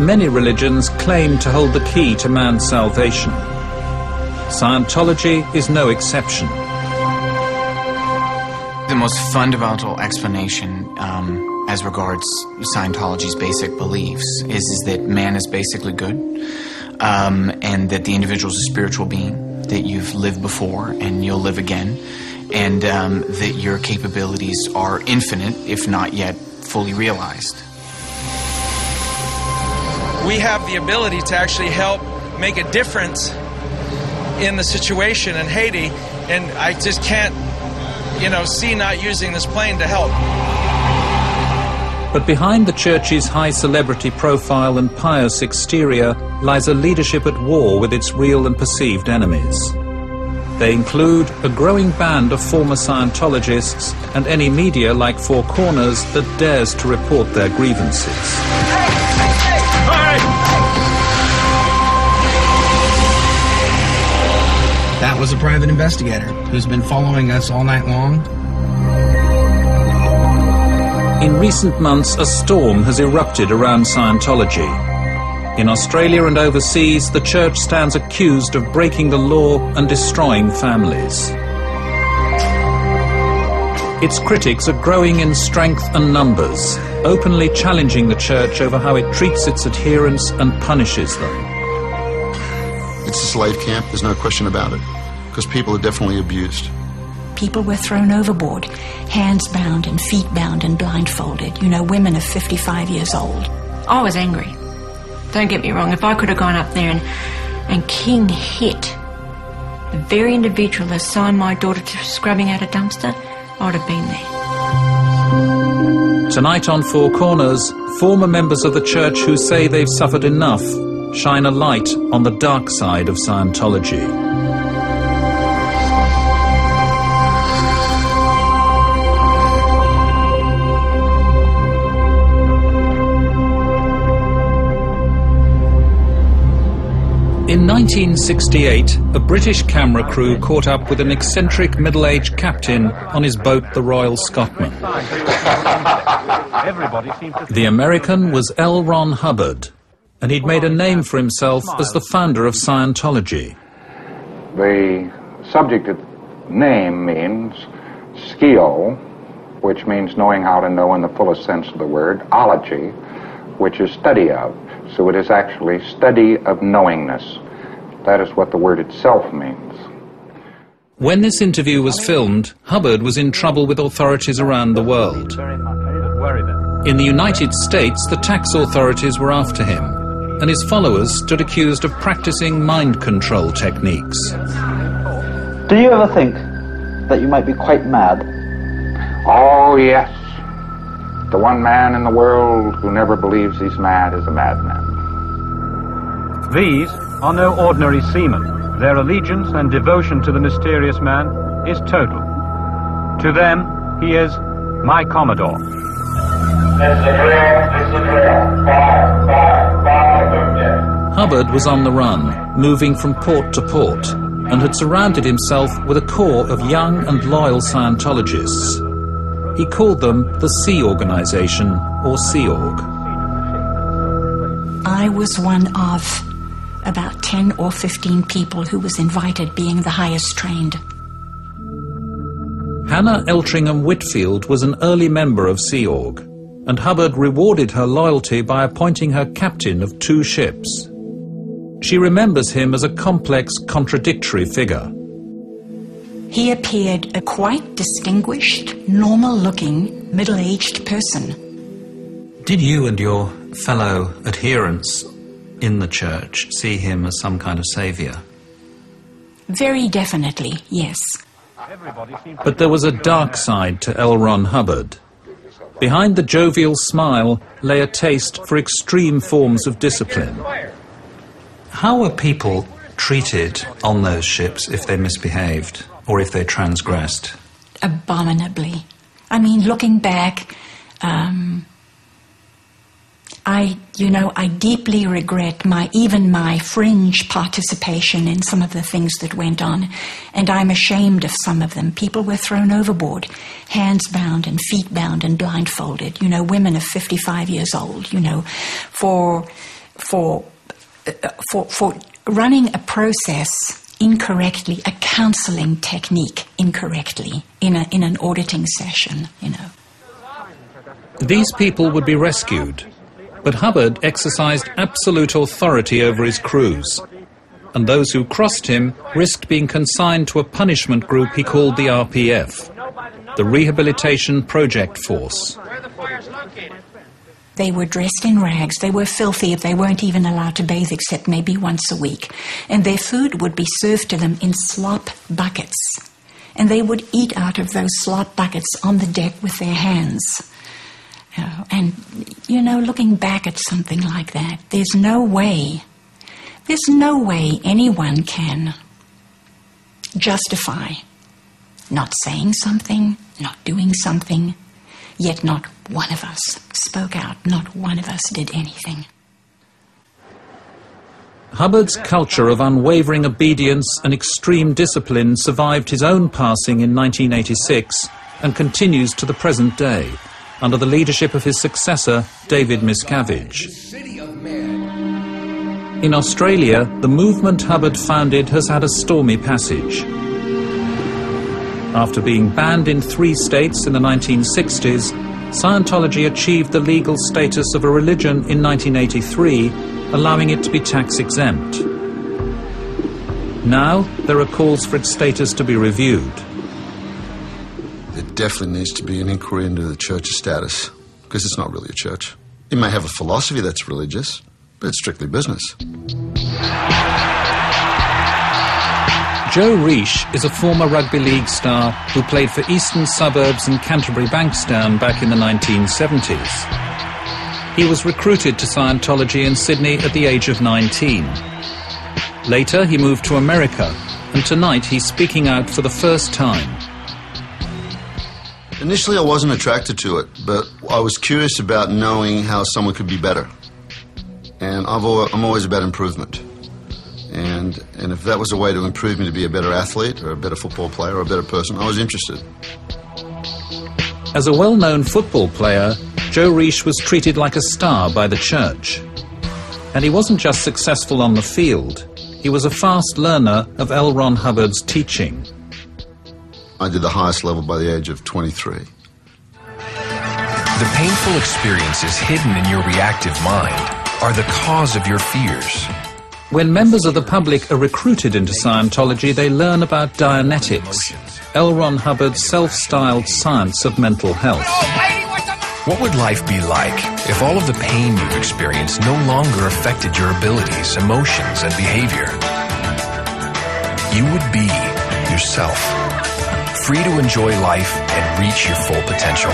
many religions claim to hold the key to man's salvation. Scientology is no exception. The most fundamental explanation as regards Scientology's basic beliefs is that man is basically good, and that the individual is a spiritual being, that you've lived before and you'll live again, and that your capabilities are infinite, if not yet fully realized. We have the ability to actually help make a difference in the situation in Haiti, and I just can't, see not using this plane to help. But behind the church's high celebrity profile and pious exterior lies a leadership at war with its real and perceived enemies. They include a growing band of former Scientologists and any media like Four Corners that dares to report their grievances. That was a private investigator who's been following us all night long. In recent months, a storm has erupted around Scientology. In Australia and overseas, the church stands accused of breaking the law and destroying families. Its critics are growing in strength and numbers, openly challenging the church over how it treats its adherents and punishes them. It's a slave camp, there's no question about it, because people are definitely abused. People were thrown overboard, hands bound and feet bound and blindfolded. Women of 55 years old. I was angry. Don't get me wrong, if I could have gone up there and king hit the very individual that signed my daughter to scrubbing out a dumpster, I would have been there. Tonight on Four Corners, former members of the church who say they've suffered enough shine a light on the dark side of Scientology. In 1968, a British camera crew caught up with an eccentric middle-aged captain on his boat, the Royal Scotsman. The American was L. Ron Hubbard, and he'd made a name for himself as the founder of Scientology. The subject name means skio, which means knowing how to know in the fullest sense of the word, ology, which is study of. So it is actually study of knowingness. That is what the word itself means. When this interview was filmed, Hubbard was in trouble with authorities around the world. In the United States, the tax authorities were after him, and his followers stood accused of practicing mind control techniques. Do you ever think that you might be quite mad? Oh, yes. The one man in the world who never believes he's mad is a madman. These are no ordinary seamen. Their allegiance and devotion to the mysterious man is total. To them, he is my Commodore. Hubbard was on the run, moving from port to port, and had surrounded himself with a core of young and loyal Scientologists. He called them the Sea Organization, or Sea Org. I was one of about 10 or 15 people who was invited, being the highest trained. Hannah Eltringham Whitfield was an early member of Sea Org, and Hubbard rewarded her loyalty by appointing her captain of 2 ships. She remembers him as a complex, contradictory figure. He appeared a quite distinguished, normal-looking, middle-aged person. Did you and your fellow adherents in the church see him as some kind of saviour? Very definitely, yes. But there was a dark side to L. Ron Hubbard. Behind the jovial smile lay a taste for extreme forms of discipline. How were people treated on those ships if they misbehaved or if they transgressed? Abominably. I mean, looking back, I deeply regret even my fringe participation in some of the things that went on, and I'm ashamed of some of them. People were thrown overboard, hands bound and feet bound and blindfolded, women of 55 years old, for for running a process incorrectly, a counseling technique incorrectly in an auditing session, you know. These people would be rescued, but Hubbard exercised absolute authority over his crews, and those who crossed him risked being consigned to a punishment group he called the RPF, the Rehabilitation Project Force. They were dressed in rags, they were filthy, they weren't even allowed to bathe except maybe once a week. And their food would be served to them in slop buckets. And they would eat out of those slop buckets on the deck with their hands. And, you know, looking back at something like that, there's no way anyone can justify not saying something, not doing something, yet not one of us spoke out, not one of us did anything. Hubbard's culture of unwavering obedience and extreme discipline survived his own passing in 1986 and continues to the present day, under the leadership of his successor, David Miscavige. In Australia, the movement Hubbard founded has had a stormy passage. After being banned in 3 states in the 1960s, Scientology achieved the legal status of a religion in 1983, allowing it to be tax-exempt. Now, there are calls for its status to be reviewed. There definitely needs to be an inquiry into the church's status, because it's not really a church. It may have a philosophy that's religious, but it's strictly business. Joe Reish is a former rugby league star who played for Eastern Suburbs and Canterbury Bankstown back in the 1970s. He was recruited to Scientology in Sydney at the age of 19. Later, he moved to America, and tonight he's speaking out for the first time. Initially, I wasn't attracted to it, but I was curious about knowing how someone could be better. And I'm always about improvement. And if that was a way to improve me to be a better athlete or a better football player or a better person, I was interested. As a well-known football player, Joe Reish was treated like a star by the church. And he wasn't just successful on the field, he was a fast learner of L. Ron Hubbard's teaching. I did the highest level by the age of 23. The painful experiences hidden in your reactive mind are the cause of your fears. When members of the public are recruited into Scientology, they learn about Dianetics, L. Ron Hubbard's self-styled science of mental health. What would life be like if all of the pain you've experienced no longer affected your abilities, emotions, and behavior? You would be yourself, free to enjoy life and reach your full potential.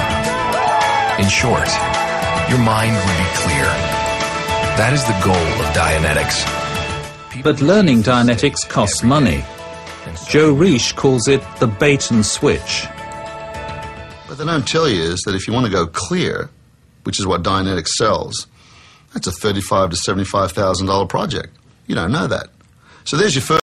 In short, your mind would be clear. That is the goal of Dianetics. But learning Dianetics costs money. Joe Reish calls it the bait and switch. What they don't tell you is that if you want to go clear, which is what Dianetics sells, that's a $35,000 to $75,000 project. You don't know that. So there's your first